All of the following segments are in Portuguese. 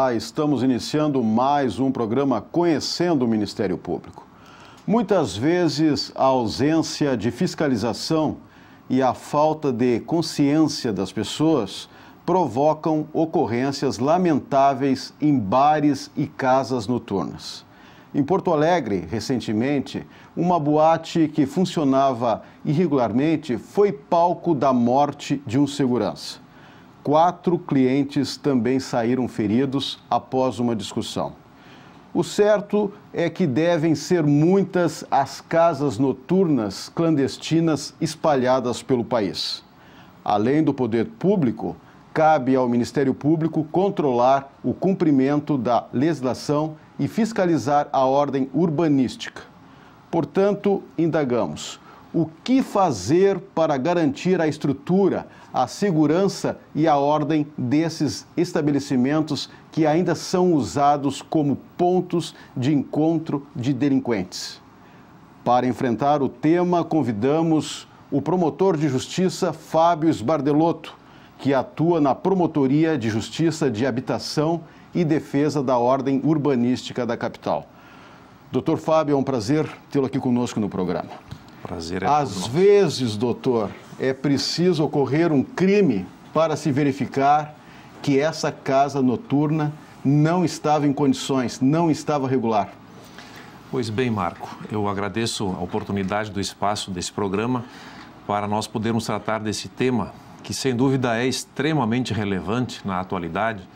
Olá, estamos iniciando mais um programa Conhecendo o Ministério Público. Muitas vezes a ausência de fiscalização e a falta de consciência das pessoas provocam ocorrências lamentáveis em bares e casas noturnas. Em Porto Alegre, recentemente, uma boate que funcionava irregularmente foi palco da morte de um segurança. 4 clientes também saíram feridos após uma discussão. O certo é que devem ser muitas as casas noturnas clandestinas espalhadas pelo país. Além do poder público, cabe ao Ministério Público controlar o cumprimento da legislação e fiscalizar a ordem urbanística. Portanto, indagamos: o que fazer para garantir a estrutura, a segurança e a ordem desses estabelecimentos que ainda são usados como pontos de encontro de delinquentes? Para enfrentar o tema, convidamos o promotor de justiça Fábio Sbardelotto, que atua na Promotoria de Justiça de Habitação e Defesa da Ordem Urbanística da capital. Doutor Fábio, é um prazer tê-lo aqui conosco no programa. Prazer é Às vezes, doutor, é preciso ocorrer um crime para se verificar que essa casa noturna não estava em condições, não estava regular. Pois bem, Marco, eu agradeço a oportunidade do espaço desse programa para nós podermos tratar desse tema que, sem dúvida, é extremamente relevante na atualidade,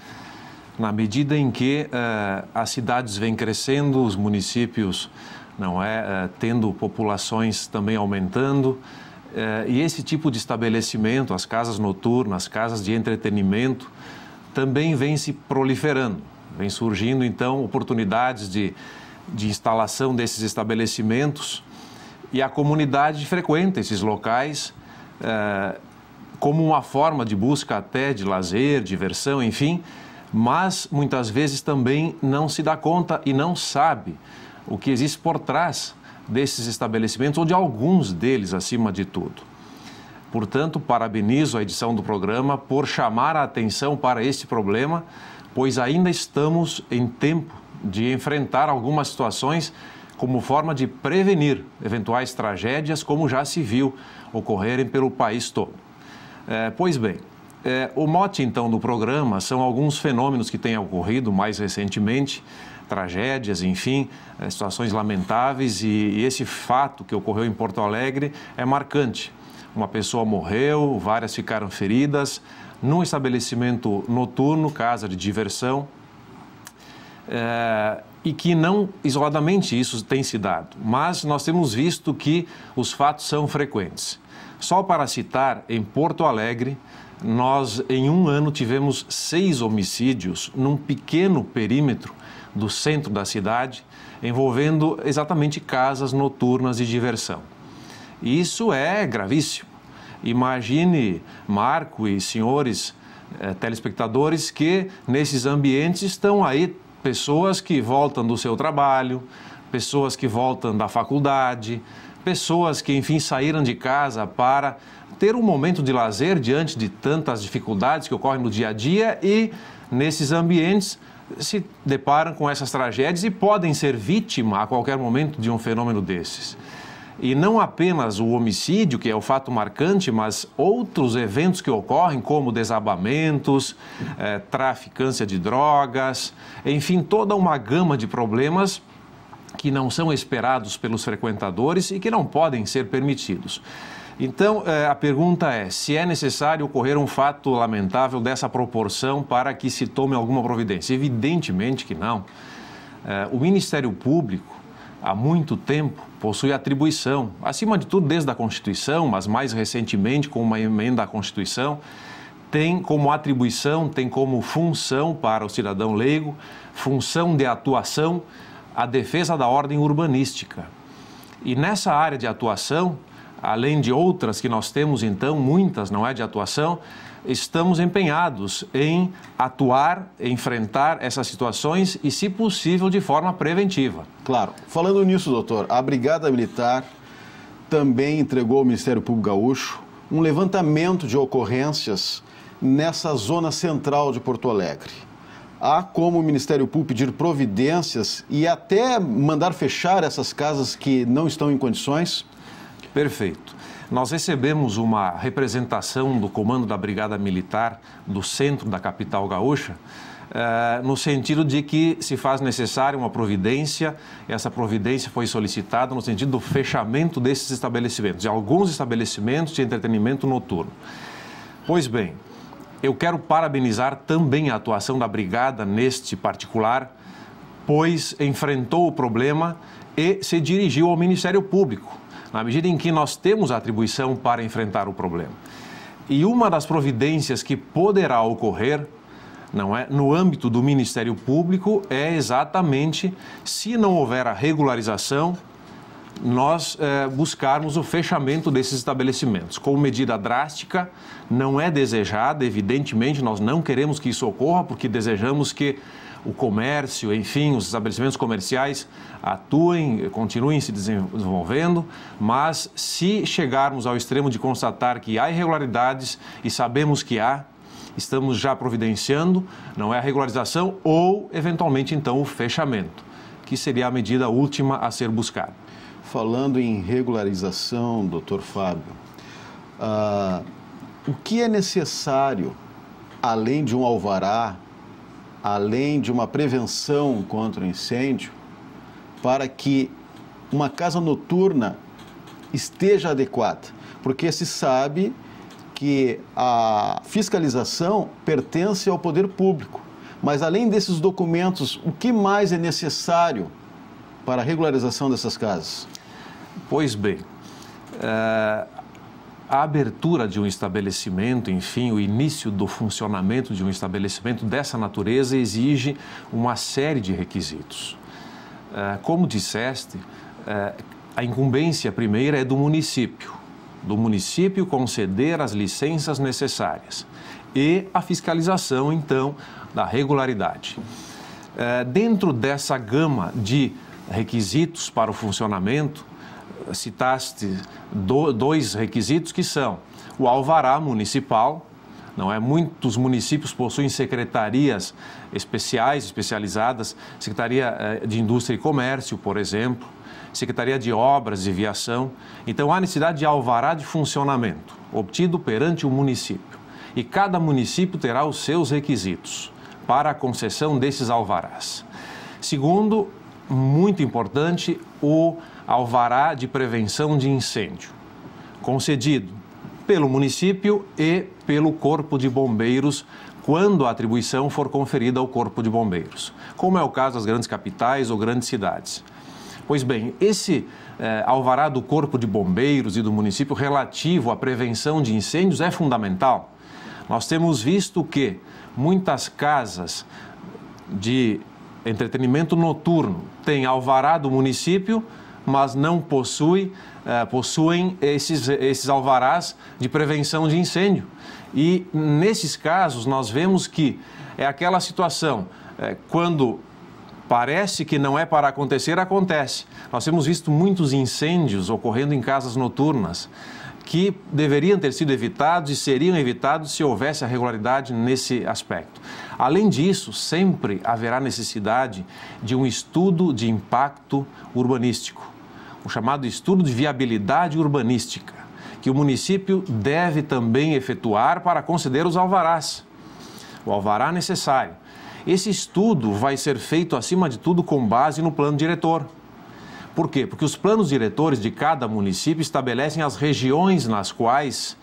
na medida em que as cidades vêm crescendo, os municípios tendo populações também aumentando, e esse tipo de estabelecimento, as casas noturnas, as casas de entretenimento, também vem se proliferando. Vem surgindo, então, oportunidades de instalação desses estabelecimentos, e a comunidade frequenta esses locais como uma forma de busca até de lazer, diversão, enfim, mas muitas vezes também não se dá conta e não sabe o que existe por trás desses estabelecimentos, ou de alguns deles, acima de tudo. Portanto, parabenizo a edição do programa por chamar a atenção para esse problema, pois ainda estamos em tempo de enfrentar algumas situações como forma de prevenir eventuais tragédias, como já se viu ocorrerem pelo país todo. Pois bem, o mote, então, do programa são alguns fenômenos que têm ocorrido mais recentemente, tragédias, enfim, situações lamentáveis, e esse fato que ocorreu em Porto Alegre é marcante. Uma pessoa morreu, várias ficaram feridas, num estabelecimento noturno, casa de diversão, e que não isoladamente isso tem se dado, mas nós temos visto que os fatos são frequentes. Só para citar, em Porto Alegre, nós em um ano tivemos 6 homicídios num pequeno perímetro do centro da cidade, envolvendo exatamente casas noturnas de diversão. E isso é gravíssimo. Imagine, Marco e senhores telespectadores, que nesses ambientes estão aí pessoas que voltam do seu trabalho, pessoas que voltam da faculdade, pessoas que, enfim, saíram de casa para ter um momento de lazer diante de tantas dificuldades que ocorrem no dia a dia, e nesses ambientes se deparam com essas tragédias e podem ser vítima a qualquer momento de um fenômeno desses. E não apenas o homicídio, que é o fato marcante, mas outros eventos que ocorrem, como desabamentos, traficância de drogas, enfim, toda uma gama de problemas que não são esperados pelos frequentadores e que não podem ser permitidos. Então, a pergunta é: se é necessário ocorrer um fato lamentável dessa proporção para que se tome alguma providência? Evidentemente que não. O Ministério Público, há muito tempo, possui atribuição, acima de tudo desde a Constituição, mas mais recentemente com uma emenda à Constituição, tem como atribuição, tem como função para o cidadão leigo, função de atuação, a defesa da ordem urbanística. E nessa área de atuação, além de outras que nós temos, então, muitas, não é, de atuação, estamos empenhados em atuar, enfrentar essas situações e, se possível, de forma preventiva. Claro. Falando nisso, doutor, a Brigada Militar também entregou ao Ministério Público Gaúcho um levantamento de ocorrências nessa zona central de Porto Alegre. há como o Ministério Público pedir providências e até mandar fechar essas casas que não estão em condições? Perfeito. Nós recebemos uma representação do comando da Brigada Militar do centro da capital gaúcha, no sentido de que se faz necessária uma providência. Essa providência foi solicitada no sentido do fechamento desses estabelecimentos, de alguns estabelecimentos de entretenimento noturno. Pois bem, eu quero parabenizar também a atuação da Brigada neste particular, pois enfrentou o problema e se dirigiu ao Ministério Público, na medida em que nós temos a atribuição para enfrentar o problema. E uma das providências que poderá ocorrer, não é, no âmbito do Ministério Público, é exatamente, se não houver a regularização, nós buscarmos o fechamento desses estabelecimentos. Como medida drástica, não é desejada, evidentemente, nós não queremos que isso ocorra, porque desejamos que o comércio, enfim, os estabelecimentos comerciais atuem, continuem se desenvolvendo, mas se chegarmos ao extremo de constatar que há irregularidades, e sabemos que há, estamos já providenciando, não é a regularização ou, eventualmente, então, o fechamento, que seria a medida última a ser buscada. Falando em regularização, doutor Fábio, o que é necessário, além de um alvará, além de uma prevenção contra o incêndio, para que uma casa noturna esteja adequada? Porque se sabe que a fiscalização pertence ao poder público, mas além desses documentos, o que mais é necessário para a regularização dessas casas? Pois bem, a abertura de um estabelecimento, enfim, o início do funcionamento de um estabelecimento dessa natureza exige uma série de requisitos. Como disseste, a incumbência primeira é do município conceder as licenças necessárias e a fiscalização, então, da regularidade. Dentro dessa gama de requisitos para o funcionamento, citaste dois requisitos que são o alvará municipal, não é? Muitos municípios possuem secretarias especializadas, Secretaria de Indústria e Comércio, por exemplo, Secretaria de Obras e Viação. Então, há necessidade de alvará de funcionamento, obtido perante o município. E cada município terá os seus requisitos para a concessão desses alvarás. Segundo, muito importante, o alvará de prevenção de incêndio, concedido pelo município e pelo Corpo de Bombeiros, quando a atribuição for conferida ao Corpo de Bombeiros, como é o caso das grandes capitais ou grandes cidades. Pois bem, esse alvará do Corpo de Bombeiros e do município relativo à prevenção de incêndios é fundamental. Nós temos visto que muitas casas de entretenimento noturno têm alvará do município, mas não possuem esses alvarás de prevenção de incêndio. E nesses casos nós vemos que é aquela situação, quando parece que não é para acontecer, acontece. Nós temos visto muitos incêndios ocorrendo em casas noturnas que deveriam ter sido evitados e seriam evitados se houvesse a regularidade nesse aspecto. Além disso, sempre haverá necessidade de um estudo de impacto urbanístico, o chamado estudo de viabilidade urbanística, que o município deve também efetuar para conceder os alvarás, o alvará necessário. Esse estudo vai ser feito, acima de tudo, com base no plano diretor. Por quê? Porque os planos diretores de cada município estabelecem as regiões nas quais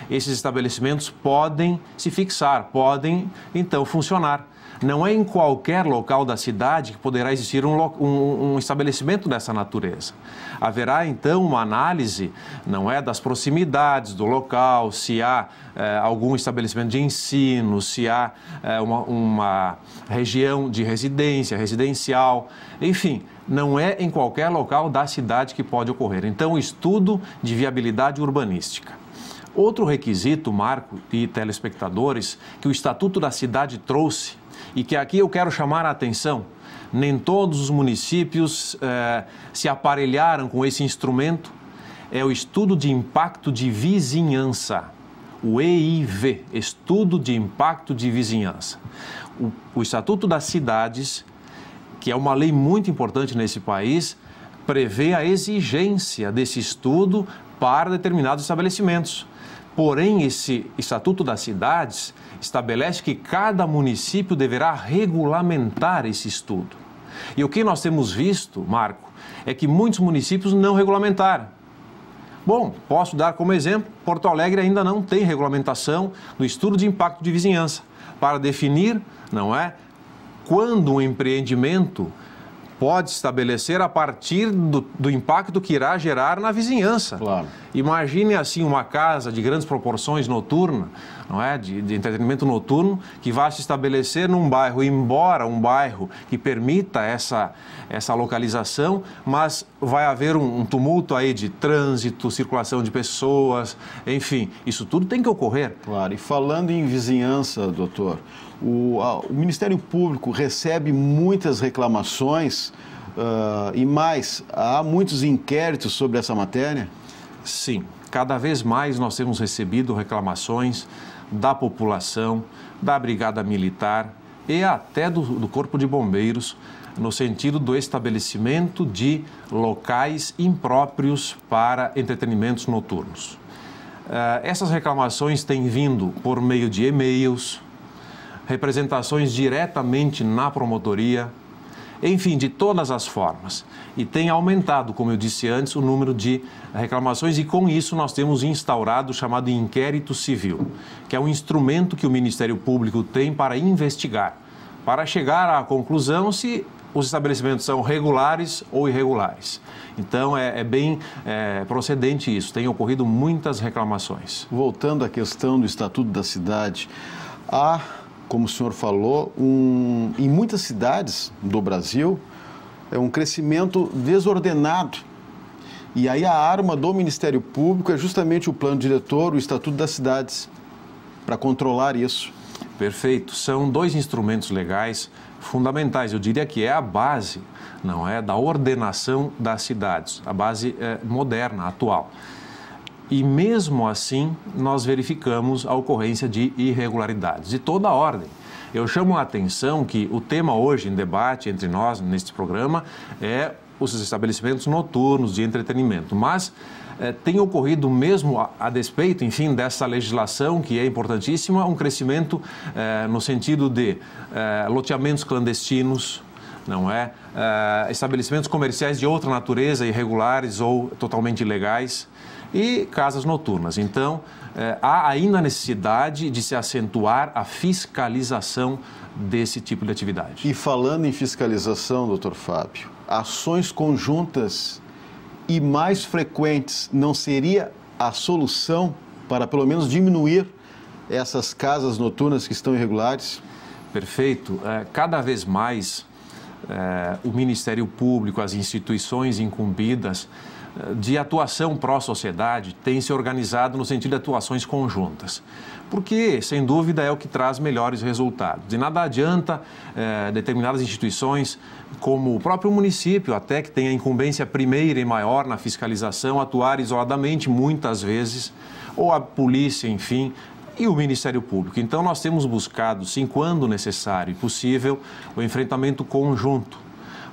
esses estabelecimentos podem se fixar, podem, então, funcionar. Não é em qualquer local da cidade que poderá existir um estabelecimento dessa natureza. Haverá, então, uma análise, não é, das proximidades do local, se há algum estabelecimento de ensino, se há uma região de residência, residencial, enfim, não é em qualquer local da cidade que pode ocorrer. Então, estudo de viabilidade urbanística. Outro requisito, Marco e telespectadores, que o Estatuto da Cidade trouxe, e que aqui eu quero chamar a atenção, nem todos os municípios se aparelharam com esse instrumento, é o estudo de impacto de vizinhança. o EIV, Estudo de Impacto de Vizinhança. O Estatuto das Cidades, que é uma lei muito importante nesse país, prevê a exigência desse estudo para determinados estabelecimentos. Porém, esse Estatuto das Cidades estabelece que cada município deverá regulamentar esse estudo. E o que nós temos visto, Marco, é que muitos municípios não regulamentaram. Bom, posso dar como exemplo, Porto Alegre ainda não tem regulamentação do estudo de impacto de vizinhança para definir, não é, quando um empreendimento pode estabelecer a partir do impacto que irá gerar na vizinhança. Claro. Imagine assim uma casa de grandes proporções noturna, não é? De entretenimento noturno, que vai se estabelecer num bairro, embora um bairro que permita essa localização, mas vai haver um tumulto aí de trânsito, circulação de pessoas, enfim, isso tudo tem que ocorrer. Claro, e falando em vizinhança, doutor, o Ministério Público recebe muitas reclamações e mais, há muitos inquéritos sobre essa matéria? Sim, cada vez mais nós temos recebido reclamações da população, da Brigada Militar e até do Corpo de Bombeiros, no sentido do estabelecimento de locais impróprios para entretenimentos noturnos. Essas reclamações têm vindo por meio de e-mails, representações diretamente na promotoria, enfim, de todas as formas. E tem aumentado, como eu disse antes, o número de reclamações e com isso nós temos instaurado o chamado inquérito civil, que é um instrumento que o Ministério Público tem para investigar, para chegar à conclusão se os estabelecimentos são regulares ou irregulares. Então, é bem procedente isso, tem ocorrido muitas reclamações. Voltando à questão do Estatuto da Cidade, há, como o senhor falou, em muitas cidades do Brasil, um crescimento desordenado. E aí a arma do Ministério Público é justamente o plano diretor, o Estatuto das Cidades, para controlar isso. Perfeito. São dois instrumentos legais fundamentais. Eu diria que é a base, não é, da ordenação das cidades, a base moderna, atual. E mesmo assim, nós verificamos a ocorrência de irregularidades de toda a ordem. Eu chamo a atenção que o tema hoje em debate entre nós, neste programa, é os estabelecimentos noturnos de entretenimento. Mas tem ocorrido mesmo a despeito, enfim, dessa legislação que é importantíssima, um crescimento no sentido de loteamentos clandestinos, não é? Estabelecimentos comerciais de outra natureza, irregulares ou totalmente ilegais, e casas noturnas. Então, há ainda a necessidade de se acentuar a fiscalização desse tipo de atividade. E falando em fiscalização, doutor Fábio, ações conjuntas e mais frequentes não seria a solução para pelo menos diminuir essas casas noturnas que estão irregulares? Perfeito. Cada vez mais o Ministério Público, as instituições incumbidas de atuação pró-sociedade têm se organizado no sentido de atuações conjuntas, porque, sem dúvida, é o que traz melhores resultados. De nada adianta determinadas instituições, como o próprio município, até que tem a incumbência primeira e maior na fiscalização, atuar isoladamente muitas vezes, ou a polícia, enfim, e o Ministério Público. Então, nós temos buscado, sim, quando necessário e possível, o enfrentamento conjunto.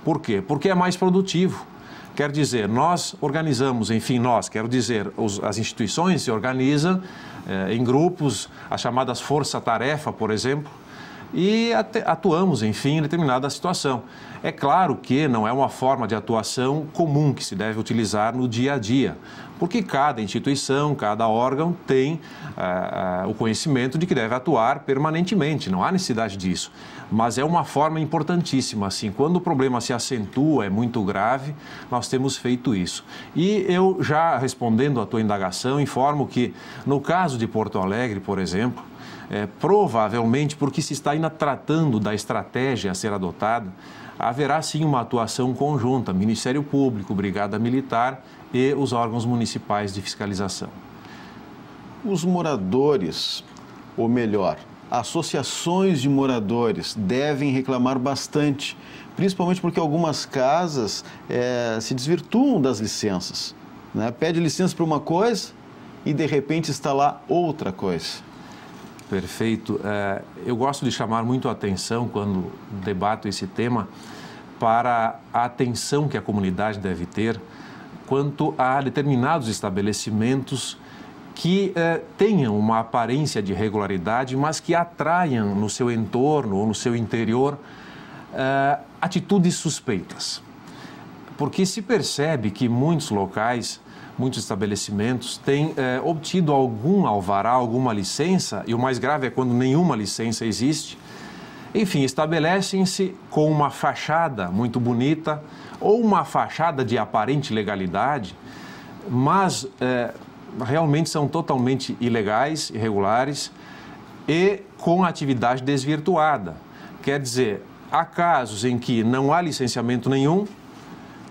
Por quê? Porque é mais produtivo. Quer dizer, nós organizamos, enfim, quero dizer, as instituições se organizam em grupos, as chamadas força-tarefa, por exemplo, e atuamos, enfim, em determinada situação. É claro que não é uma forma de atuação comum que se deve utilizar no dia a dia, porque cada instituição, cada órgão tem o conhecimento de que deve atuar permanentemente, não há necessidade disso. Mas é uma forma importantíssima, assim, quando o problema se acentua, é muito grave, nós temos feito isso. E eu, já respondendo à tua indagação, informo que, no caso de Porto Alegre, por exemplo, provavelmente, porque se está ainda tratando da estratégia a ser adotada, haverá sim uma atuação conjunta, Ministério Público, Brigada Militar e os órgãos municipais de fiscalização. Os moradores, ou melhor, associações de moradores devem reclamar bastante, principalmente porque algumas casas se desvirtuam das licenças, né? Pede licença para uma coisa e de repente está lá outra coisa. Perfeito. Eu gosto de chamar muito a atenção quando debato esse tema para a atenção que a comunidade deve ter quanto a determinados estabelecimentos que tenham uma aparência de regularidade, mas que atraiam no seu entorno ou no seu interior atitudes suspeitas. Porque se percebe que muitos locais, muitos estabelecimentos têm obtido algum alvará, alguma licença, e o mais grave é quando nenhuma licença existe. Enfim, estabelecem-se com uma fachada muito bonita ou uma fachada de aparente legalidade, mas realmente são totalmente ilegais, irregulares e com atividade desvirtuada. Quer dizer, há casos em que não há licenciamento nenhum,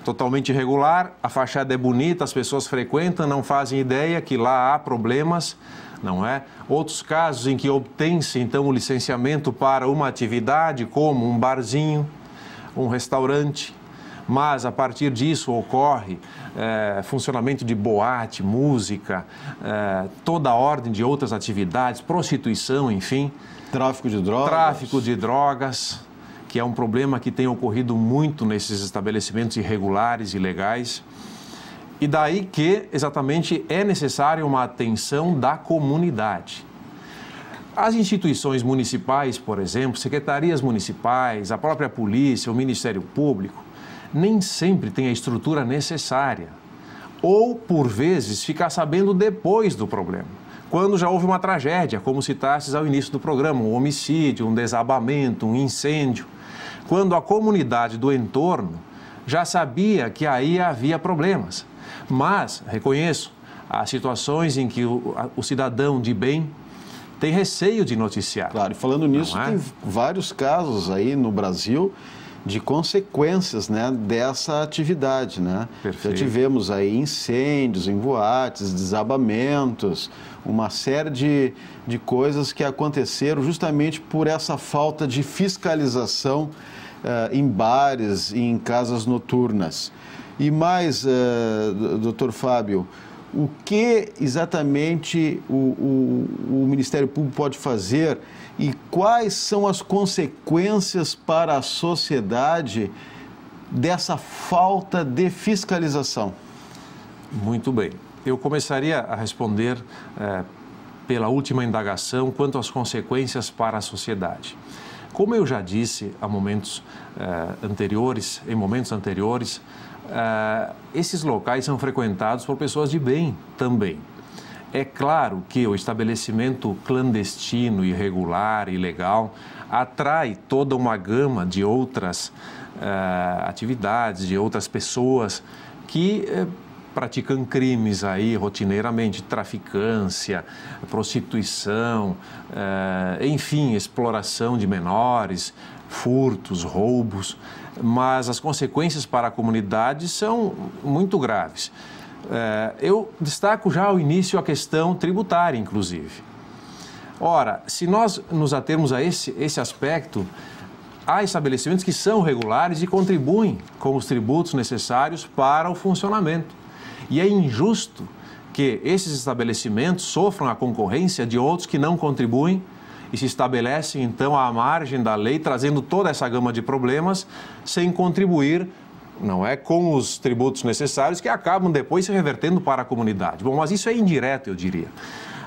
totalmente irregular, a fachada é bonita, as pessoas frequentam, não fazem ideia que lá há problemas, não é? Outros casos em que obtém-se, então, o licenciamento para uma atividade, como um barzinho, um restaurante, mas a partir disso ocorre funcionamento de boate, música, toda a ordem de outras atividades, prostituição, enfim. Tráfico de drogas. Tráfico de drogas, que é um problema que tem ocorrido muito nesses estabelecimentos irregulares, ilegais. E daí que, exatamente, é necessária uma atenção da comunidade. As instituições municipais, por exemplo, secretarias municipais, a própria polícia, o Ministério Público, nem sempre têm a estrutura necessária. Ou, por vezes, ficar sabendo depois do problema, quando já houve uma tragédia, como citastes ao início do programa, um homicídio, um desabamento, um incêndio. Quando a comunidade do entorno já sabia que aí havia problemas. Mas, reconheço, há situações em que o cidadão de bem tem receio de noticiar. Claro, e falando nisso, tem vários casos aí no Brasil de consequências, né, dessa atividade, né? Perfeito. Já tivemos aí incêndios em boates, desabamentos, uma série de coisas que aconteceram justamente por essa falta de fiscalização em bares e em casas noturnas. E mais, doutor Fábio, o que exatamente o Ministério Público pode fazer e quais são as consequências para a sociedade dessa falta de fiscalização? Muito bem. Eu começaria a responder pela última indagação quanto às consequências para a sociedade. Como eu já disse em momentos anteriores, esses locais são frequentados por pessoas de bem também. É claro que o estabelecimento clandestino, irregular, ilegal, atrai toda uma gama de outras atividades, de outras pessoas que praticam crimes aí rotineiramente, traficância, prostituição, enfim, exploração de menores, furtos, roubos, mas as consequências para a comunidade são muito graves. Eu destaco já ao início a questão tributária, inclusive. Ora, se nós nos atermos a esse aspecto, há estabelecimentos que são regulares e contribuem com os tributos necessários para o funcionamento. E é injusto que esses estabelecimentos sofram a concorrência de outros que não contribuem e se estabelecem, então, à margem da lei, trazendo toda essa gama de problemas sem contribuir, não é, com os tributos necessários que acabam depois se revertendo para a comunidade. Bom, mas isso é indireto, eu diria.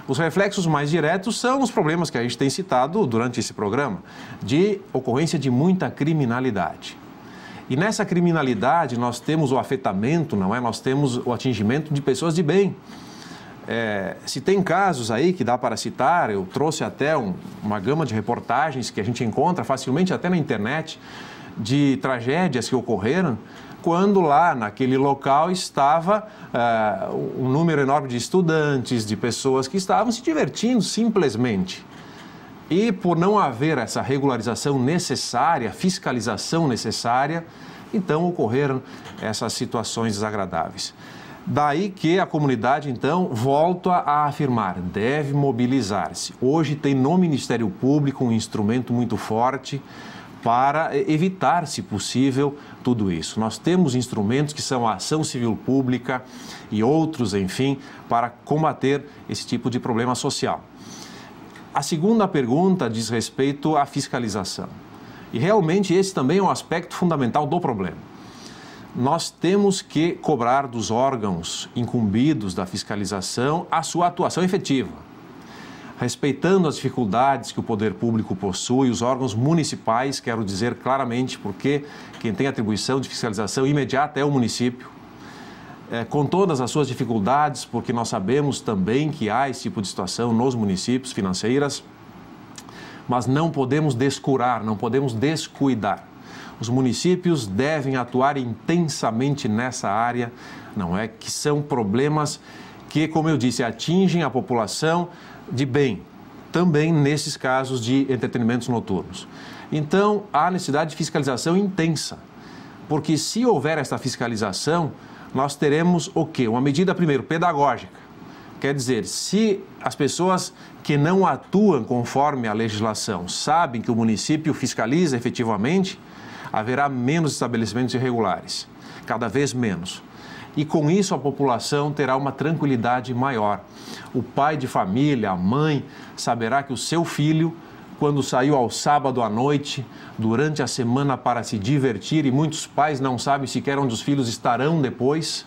Os reflexos mais diretos são os problemas que a gente tem citado durante esse programa, de ocorrência de muita criminalidade. E nessa criminalidade nós temos o afetamento, não é? Nós temos o atingimento de pessoas de bem. Se tem casos aí que dá para citar, eu trouxe até uma gama de reportagens que a gente encontra facilmente até na internet, de tragédias que ocorreram quando lá naquele local estava um número enorme de estudantes, de pessoas que estavam se divertindo simplesmente. E por não haver essa regularização necessária, fiscalização necessária, então ocorreram essas situações desagradáveis. Daí que a comunidade, então, volta a afirmar, deve mobilizar-se. Hoje tem no Ministério Público um instrumento muito forte para evitar, se possível, tudo isso. Nós temos instrumentos que são a ação civil pública e outros, enfim, para combater esse tipo de problema social. A segunda pergunta diz respeito à fiscalização. E realmente esse também é um aspecto fundamental do problema. Nós temos que cobrar dos órgãos incumbidos da fiscalização a sua atuação efetiva, respeitando as dificuldades que o poder público possui, os órgãos municipais, quero dizer claramente, porque quem tem atribuição de fiscalização imediata é o município, com todas as suas dificuldades, porque nós sabemos também que há esse tipo de situação nos municípios financeiras, mas não podemos descurar, não podemos descuidar. Os municípios devem atuar intensamente nessa área, não é? Que são problemas que, como eu disse, atingem a população de bem, também nesses casos de entretenimentos noturnos. Então, há necessidade de fiscalização intensa, porque se houver essa fiscalização, nós teremos o quê? Uma medida, primeiro, pedagógica. Quer dizer, se as pessoas que não atuam conforme a legislação sabem que o município fiscaliza efetivamente, haverá menos estabelecimentos irregulares, cada vez menos. E com isso a população terá uma tranquilidade maior. O pai de família, a mãe, saberá que o seu filho, quando saiu ao sábado à noite, durante a semana para se divertir, e muitos pais não sabem sequer onde os filhos estarão depois,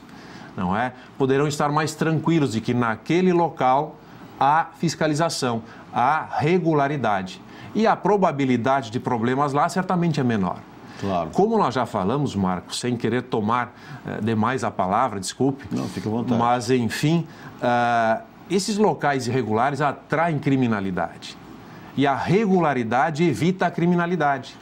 não é? Poderão estar mais tranquilos de que naquele local há fiscalização, há regularidade. E a probabilidade de problemas lá certamente é menor. Claro. Como nós já falamos, Marcos, sem querer tomar demais a palavra, desculpe. Não, fique à vontade. Mas, enfim, esses locais irregulares atraem criminalidade. E a regularidade evita a criminalidade.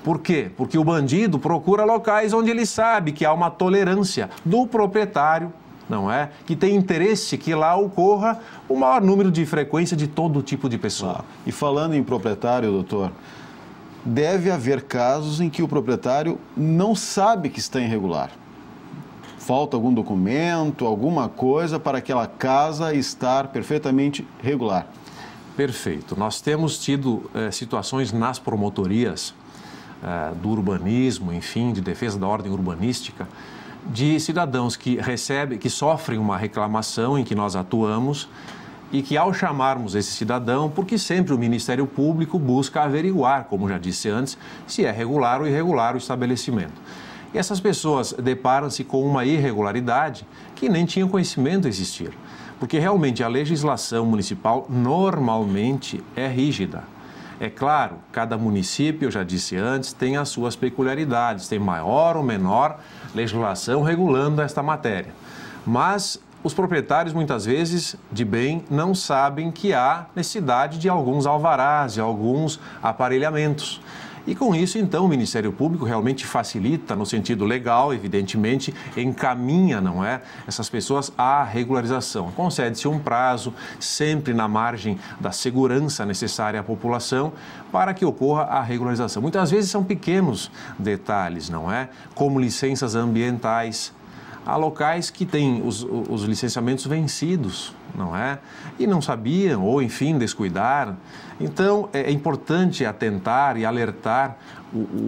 Por quê? Porque o bandido procura locais onde ele sabe que há uma tolerância do proprietário, não é? Que tem interesse que lá ocorra o maior número de frequência de todo tipo de pessoa. Ah, e falando em proprietário, doutor, deve haver casos em que o proprietário não sabe que está irregular. Falta algum documento, alguma coisa para aquela casa estar perfeitamente regular. Perfeito. Nós temos tido situações nas promotorias do urbanismo, enfim, de defesa da ordem urbanística, de cidadãos que sofrem uma reclamação em que nós atuamos e que, ao chamarmos esse cidadão, porque sempre o Ministério Público busca averiguar, como já disse antes, se é regular ou irregular o estabelecimento. E essas pessoas deparam-se com uma irregularidade que nem tinham conhecimento de existir, porque realmente a legislação municipal normalmente é rígida. É claro, cada município, eu já disse antes, tem as suas peculiaridades, tem maior ou menor legislação regulando esta matéria. Mas os proprietários, muitas vezes, de bem, não sabem que há necessidade de alguns alvarás, de alguns aparelhamentos. E com isso, então, o Ministério Público realmente facilita, no sentido legal, evidentemente, encaminha, não é, essas pessoas à regularização. Concede-se um prazo, sempre na margem da segurança necessária à população, para que ocorra a regularização. Muitas vezes são pequenos detalhes, não é? Como licenças ambientais. Há locais que têm os licenciamentos vencidos, não é? E não sabiam, ou enfim, descuidaram. Então, é importante atentar e alertar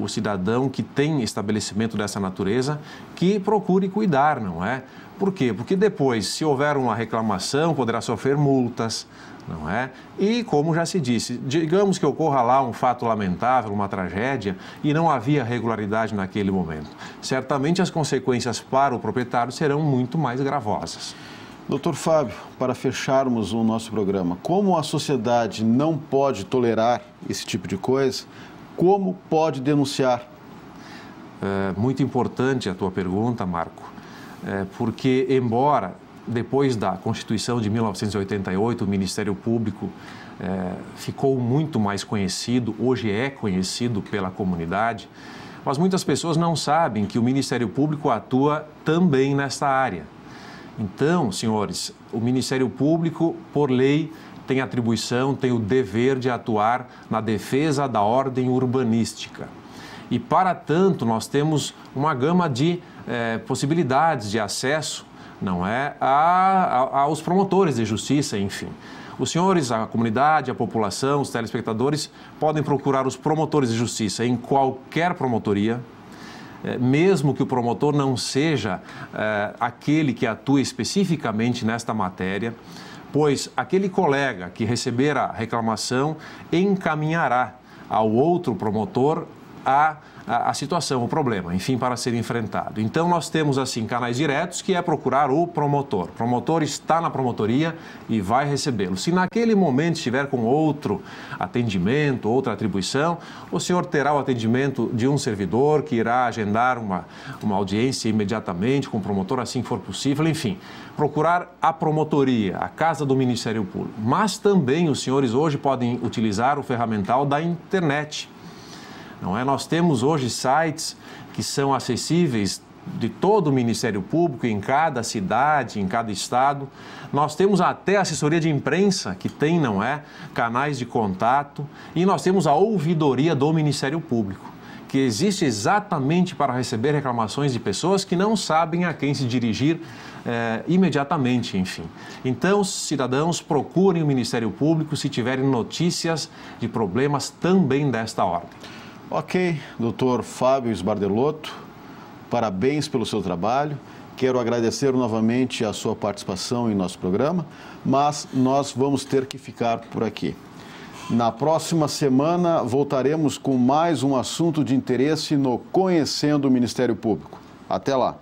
o cidadão que tem estabelecimento dessa natureza que procure cuidar, não é? Por quê? Porque depois, se houver uma reclamação, poderá sofrer multas, não é? E, como já se disse, digamos que ocorra lá um fato lamentável, uma tragédia, e não havia regularidade naquele momento. Certamente as consequências para o proprietário serão muito mais gravosas. Doutor Fábio, para fecharmos o nosso programa, como a sociedade não pode tolerar esse tipo de coisa, como pode denunciar? Muito importante a tua pergunta, Marco, porque embora depois da Constituição de 1988 o Ministério Público ficou muito mais conhecido, hoje é conhecido pela comunidade, mas muitas pessoas não sabem que o Ministério Público atua também nesta área. Então, senhores, o Ministério Público, por lei, tem atribuição, tem o dever de atuar na defesa da ordem urbanística. E, para tanto, nós temos uma gama de possibilidades de acesso não é, aos promotores de justiça, enfim. Os senhores, a comunidade, a população, os telespectadores podem procurar os promotores de justiça em qualquer promotoria, mesmo que o promotor não seja aquele que atua especificamente nesta matéria, pois aquele colega que receber a reclamação encaminhará ao outro promotor a situação, o problema, enfim, para ser enfrentado. Então, nós temos, assim, canais diretos, que é procurar o promotor. O promotor está na promotoria e vai recebê-lo. Se naquele momento estiver com outro atendimento, outra atribuição, o senhor terá o atendimento de um servidor que irá agendar uma audiência imediatamente com o promotor, assim que for possível, enfim. Procurar a promotoria, a casa do Ministério Público. Mas também os senhores hoje podem utilizar o ferramental da internet. Não é? Nós temos hoje sites que são acessíveis de todo o Ministério Público, em cada cidade, em cada estado. Nós temos até a assessoria de imprensa, que tem, não é, canais de contato. E nós temos a ouvidoria do Ministério Público, que existe exatamente para receber reclamações de pessoas que não sabem a quem se dirigir imediatamente, enfim. Então, cidadãos, procurem o Ministério Público se tiverem notícias de problemas também desta ordem. Ok, doutor Fábio Sbardelotto, parabéns pelo seu trabalho. Quero agradecer novamente a sua participação em nosso programa, mas nós vamos ter que ficar por aqui. Na próxima semana voltaremos com mais um assunto de interesse no Conhecendo o Ministério Público. Até lá!